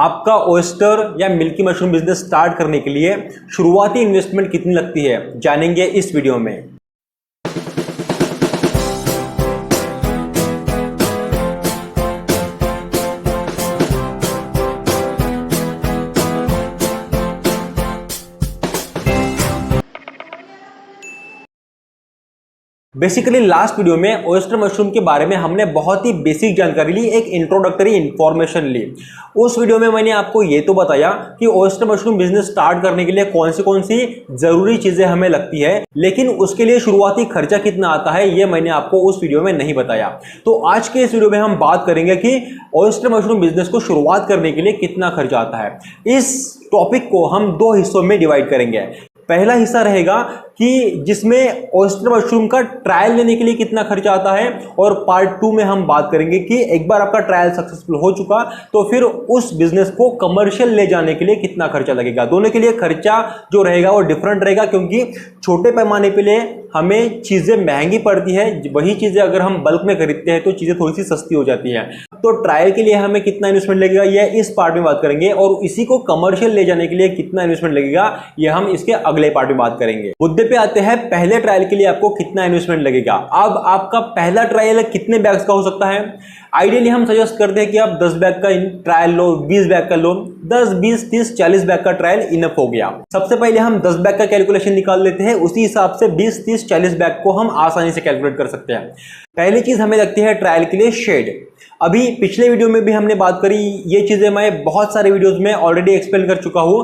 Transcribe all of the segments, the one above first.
आपका ओयस्टर या milky mushroom business start करने के लिए शुरुआती इन्वेस्टमेंट कितनी लगती है, जानेंगे इस वीडियो में। बेसिकली लास्ट वीडियो में ओयस्टर मशरूम के बारे में हमने बहुत ही बेसिक जानकारी ली, एक इंट्रोडक्टरी इंफॉर्मेशन ली। उस वीडियो में मैंने आपको ये तो बताया कि ओयस्टर मशरूम बिजनेस स्टार्ट करने के लिए कौन सी जरूरी चीजें हमें लगती है, लेकिन उसके लिए शुरुआती खर्चा कितना आता है ये मैंने आपको उस वीडियो में नहीं बताया। तो आज के इस वीडियो में हम बात करेंगे कि ओयस्टर मशरूम बिजनेस को शुरुआत करने के लिए कितना खर्चा आता है। इस टॉपिक को हम दो हिस्सों में डिवाइड करेंगे। पहला हिस्सा रहेगा कि जिसमें ओयस्टर मशरूम का ट्रायल लेने के लिए कितना खर्चा आता है, और पार्ट 2 में हम बात करेंगे कि एक बार आपका ट्रायल सक्सेसफुल हो चुका तो फिर उस बिजनेस को कमर्शियल ले जाने के लिए कितना खर्चा लगेगा। दोनों के लिए खर्चा जो रहेगा वो डिफरेंट रहेगा, क्योंकि छोटे पैमाने पे लिए हमें चीजें महंगी पड़ती है, वही चीजें अगर हम बल्क में खरीदते हैं तो चीजें थोड़ी सी सस्ती हो जाती हैं। तो ट्रायल के लिए हमें कितना इन्वेस्टमेंट लगेगा ये इस पार्ट में बात करेंगे, और इसी को कमर्शियल ले जाने के लिए कितना इन्वेस्टमेंट लगेगा ये हम इसके अगले पार्ट में बात करेंगे। मुद्दे पे आते हैं, पहले ट्रायल के लिए आपको कितना इन्वेस्टमेंट लगेगा। अब आपका पहला ट्रायल कितने बैग्स का हो सकता है? आइडियली हम सजेस्ट करते हैं कि आप 10 बैग का ट्रायल लो, 20 बैग का लो। 10, 20, 30, 40 बैग का ट्रायल इनफ हो गया। सबसे पहले हम 10 बैग का कैलकुलेशन निकाल लेते हैं, उसी हिसाब से 20, 30, 40 बैग को हम आसानी से कैलकुलेट कर सकते हैं। पहली चीज हमें लगती है ट्रायल के लिए शेड। अभी पिछले वीडियो में भी हमने बात करी, ये चीजें मैं बहुत सारे वीडियोस में ऑलरेडी एक्सप्लेन कर चुका हूं।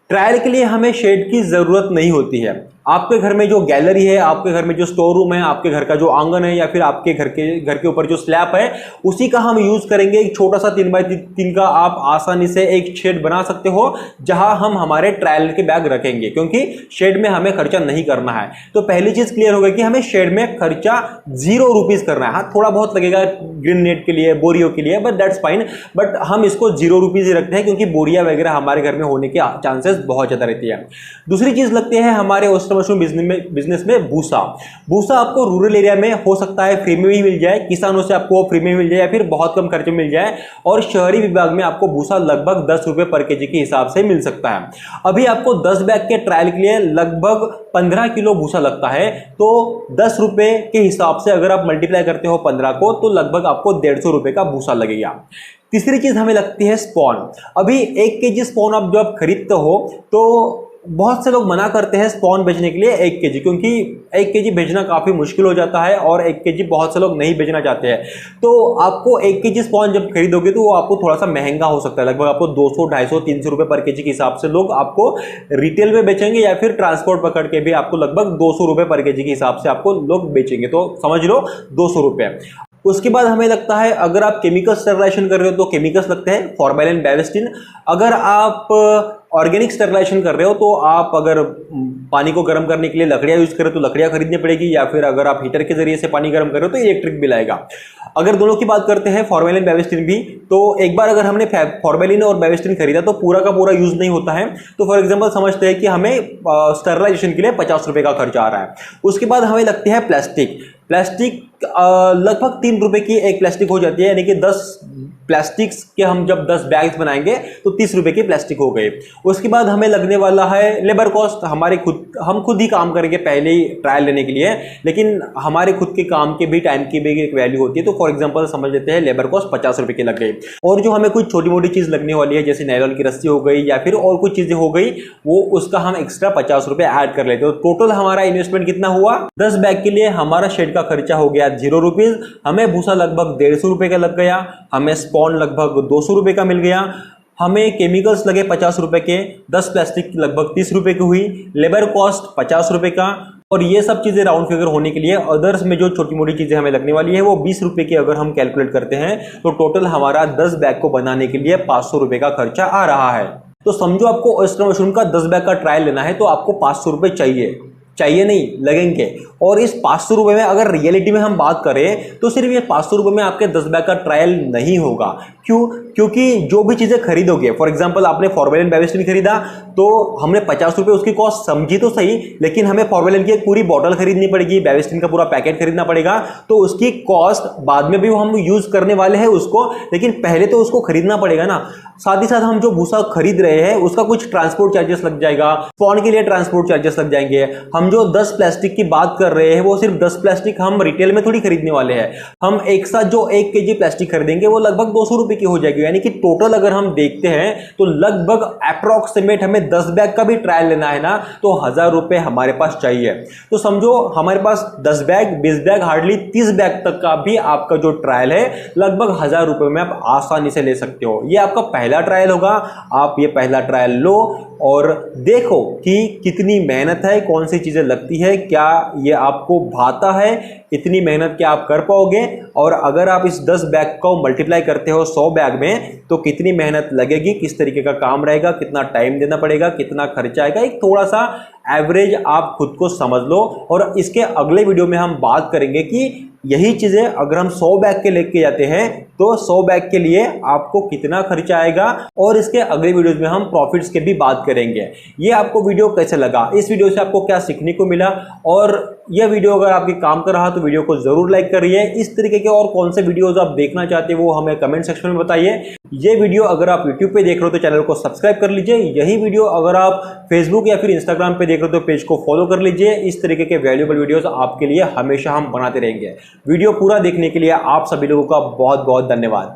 ट्रायल के लिए हमें शेड की जरूरत नहीं होती है। आपके घर में जो गैलरी है, आपके घर में जो स्टोर रूम है, आपके घर का जो आंगन है, या फिर आपके घर के ऊपर जो स्लैब है, उसी का हम यूज करेंगे। एक छोटा सा 3x3 का आप आसानी से एक शेड बना सकते हो जहां हम हमारे ट्रायल के बैग रखेंगे, क्योंकि शेड में हमें खर्चा नहीं करना है। तो पहली चीज क्लियर हो गई कि हमें शेड में खर्चा 0 रुपीज करना है। हाँ, थोड़ा बहुत लगेगा ग्रीन नेट के लिए, बोरियों के लिए, बट दैट्स फाइन। बट हम इसको 0 रुपीज ही रखते हैं, क्योंकि बोरिया वगैरह हमारे घर में होने के चांसेस बहुत ज्यादा रहती है। दूसरी चीज लगती है हमारे ओयस्टर मशरूम बिजनेस में भूसा। भूसा आपको रूरल एरिया में हो सकता है फ्री में ही मिल जाए, किसानों से आपको फ्री में मिल जाए, या फिर बहुत कम खर्चे में मिल जाए, और शहरी विभाग में आपको भूसा लगभग 10 रुपए पर केजी के हिसाब से मिल सकता है। अभी आपको 10 बैग के ट्रायल के लिए लगभग 15 किलो भूसा लगता है, तो 10 रुपए के हिसाब से अगर आप मल्टीप्लाई करते हो 15 को, तो लगभग आपको 150 रुपए का भूसा लगेगा। तीसरी चीज हमें लगती है स्पॉन। अभी 1 केजी स्पॉन आप जब खरीदते हो तो बहुत से लोग मना करते हैं स्पॉन बेचने के लिए 1 केजी, क्योंकि 1 केजी भेजना काफी मुश्किल हो जाता है, और 1 केजी बहुत से लोग नहीं बेचना चाहते हैं। तो आपको 1 केजी स्पॉन जब खरीदोगे तो वो आपको थोड़ा सा महंगा हो सकता है। लगभग आपको 200, 250, 300 रुपए पर केजी के हिसाब से लोग आपको रिटेल में बेचेंगे, या फिर ट्रांसपोर्ट पकड़ के भी आपको लगभग 200 रुपए पर केजी के हिसाब से आपको लोग बेचेंगे। तो समझ लो 200 रुपए। उसके बाद हमें लगता है अगर आप केमिकल स्टरलाइजेशन कर रहे हो तो केमिकल्स लगते हैं, फॉर्मेलिन, बेविस्टिन। अगर आप ऑर्गेनिक स्टरलाइजेशन कर रहे हो तो आप अगर पानी को गर्म करने के लिए लकड़ियां यूज करें तो लकड़ियां खरीदनी पड़ेगी, या फिर अगर आप हीटर के जरिए से पानी गर्म कर रहे हो तो इलेक्ट्रिक बिल आएगा। अगर दोनों की बात करते हैं, फॉर्मेलिन, बेविस्टिन भी, तो एक बार अगर हमने फॉर्मेलिन और बेविस्टिन खरीदा तो पूरा का पूरा यूज नहीं होता है। तो फॉर एग्जांपल समझते हैं कि हमें स्टरलाइजेशन के लिए 50 रुपए का खर्चा आ रहा है। उसके बाद हमें लगती है प्लास्टिक। लगभग 3 रुपए की एक प्लास्टिक हो जाती है, यानी कि 10 प्लास्टिक्स के हम जब 10 बैग्स बनाएंगे तो 30 रुपए की प्लास्टिक हो गई। उसके बाद हमें लगने वाला है लेबर कॉस्ट। हम खुद ही काम करेंगे पहले ही ट्रायल लेने के लिए, लेकिन हमारे खुद के काम के भी, टाइम की भी एक वैल्यू होती है। तो फॉर एग्जांपल समझ लेते हैं लेबर कॉस्ट 50 रुपए की लग गई, और जो हमें कुछ छोटी मोटी चीज लगने वाली है जैसे नायलॉन की रस्सी हो गई या फिर और कुछ चीजें हो गई, वो उसका हम एक्स्ट्रा 50 रुपए ऐड कर लेते हैं। तो टोटल हमारा इन्वेस्टमेंट कितना हुआ? 10 बैग के लिए हमारा शेड का खर्चा हो गया 0 रुपीज। हमें भूसा लगभग 150 रुपए का लग गया, हमें स्पॉन लगभग 200 रुपए का मिल गया, हमें केमिकल्स लगे 50 रुपए के, 10 प्लास्टिक लगभग 30 रुपए की हुई, लेबर कॉस्ट 50 रुपए का, और ये सब चीजें राउंड फिगर होने के लिए अदर्स में जो छोटी मोटी चीजें हमें लगने वाली है वो 20 रुपए की अगर हम कैलकुलेट करते हैं तो टोटल हमारा 10 बैग को बनाने के लिए 500 रुपए का खर्चा आ रहा है। तो समझो आपको ओयस्टर मशरूम का 10 बैग का ट्रायल लेना है तो आपको 500 रुपए चाहिए नहीं, लगेंगे। और इस 500 रुपए में अगर रियलिटी में हम बात करें तो सिर्फ ये 500 रुपए में आपके 10 बैग का ट्रायल नहीं होगा, क्यों? क्योंकि जो भी चीजें खरीदोगे, फॉर एग्जांपल आपने फॉर्मेलिन बेविस्टिन खरीदा तो हमने 50 रुपए उसकी कॉस्ट समझी तो सही, लेकिन हमें फॉर्मेलिन की एक पूरी बॉटल खरीदनी पड़ेगी, बेविस्टिन का पूरा पैकेट खरीदना पड़ेगा, तो उसकी कॉस्ट बाद में भी हम यूज करने वाले हैं उसको, लेकिन पहले तो उसको खरीदना पड़ेगा ना। साथ ही साथ हम जो भूसा खरीद रहे हैं उसका कुछ ट्रांसपोर्ट चार्जेस लग जाएगा, स्पॉन के लिए ट्रांसपोर्ट चार्जेस लग जाएंगे। हम जो 10 प्लास्टिक की बात कर रहे हैं वो सिर्फ 10 प्लास्टिक हम रिटेल में थोड़ी खरीदने वाले हैं, हम एक साथ जो 1 केजी प्लास्टिक खरीदेंगे वो लगभग 200 रुपए की हो जाएगी। यानी कि टोटल अगर हम देखते हैं तो लगभग अप्रोक्सीमेट हमें 10 बैग का भी ट्रायल लेना है ना, तो 1000 रुपए हमारे पास चाहिए। तो समझो हमारे पास 10 बैग 20 बैग हार्डली 30 बैग तक का भी आपका जो ट्रायल है लगभग 1000 रुपए में आप आसानी से ले सकते हो। ये आपका पहला ट्रायल होगा, आप ये पहला ट्रायल लो और देखो कि कितनी मेहनत है, कौन सी चीजें लगती है, क्या ये आपको भाता है, इतनी मेहनत क्या आप कर पाओगे। और अगर आप इस 10 बैग को मल्टीप्लाई करते हो 100 बैग में तो कितनी मेहनत लगेगी, किस तरीके का काम रहेगा, कितना टाइम देना पड़ेगा, कितना खर्चा आएगा, एक थोड़ा सा एवरेज आप खुद को समझ लो। और इसके अगले वीडियो में हम बात करेंगे कि यही चीजें अगर हम 100 बैग के लेके जाते हैं तो 100 बैग के लिए आपको कितना खर्चा आएगा, और इसके अगले वीडियोस में हम प्रॉफिट्स के भी बात करेंगे। ये आपको वीडियो कैसे लगा, इस वीडियो से आपको क्या सीखने को मिला, और यह वीडियो अगर आपके काम कर रहा तो वीडियो को जरूर लाइक करिए। इस तरीके के और कौन से वीडियोस आप देखना चाहते हैं वो हमें कमेंट सेक्शन में बताइए। ये वीडियो अगर आप यूट्यूब पे देख रहे हो तो चैनल को सब्सक्राइब कर लीजिए, यही वीडियो अगर आप फेसबुक या फिर इंस्टाग्राम पे देख रहे हो तो पेज को फॉलो कर लीजिए। इस तरीके के वैल्यूएबल वीडियोस आपके लिए हमेशा हम बनाते रहेंगे। वीडियो पूरा देखने के लिए आप सभी लोगों का बहुत बहुत धन्यवाद।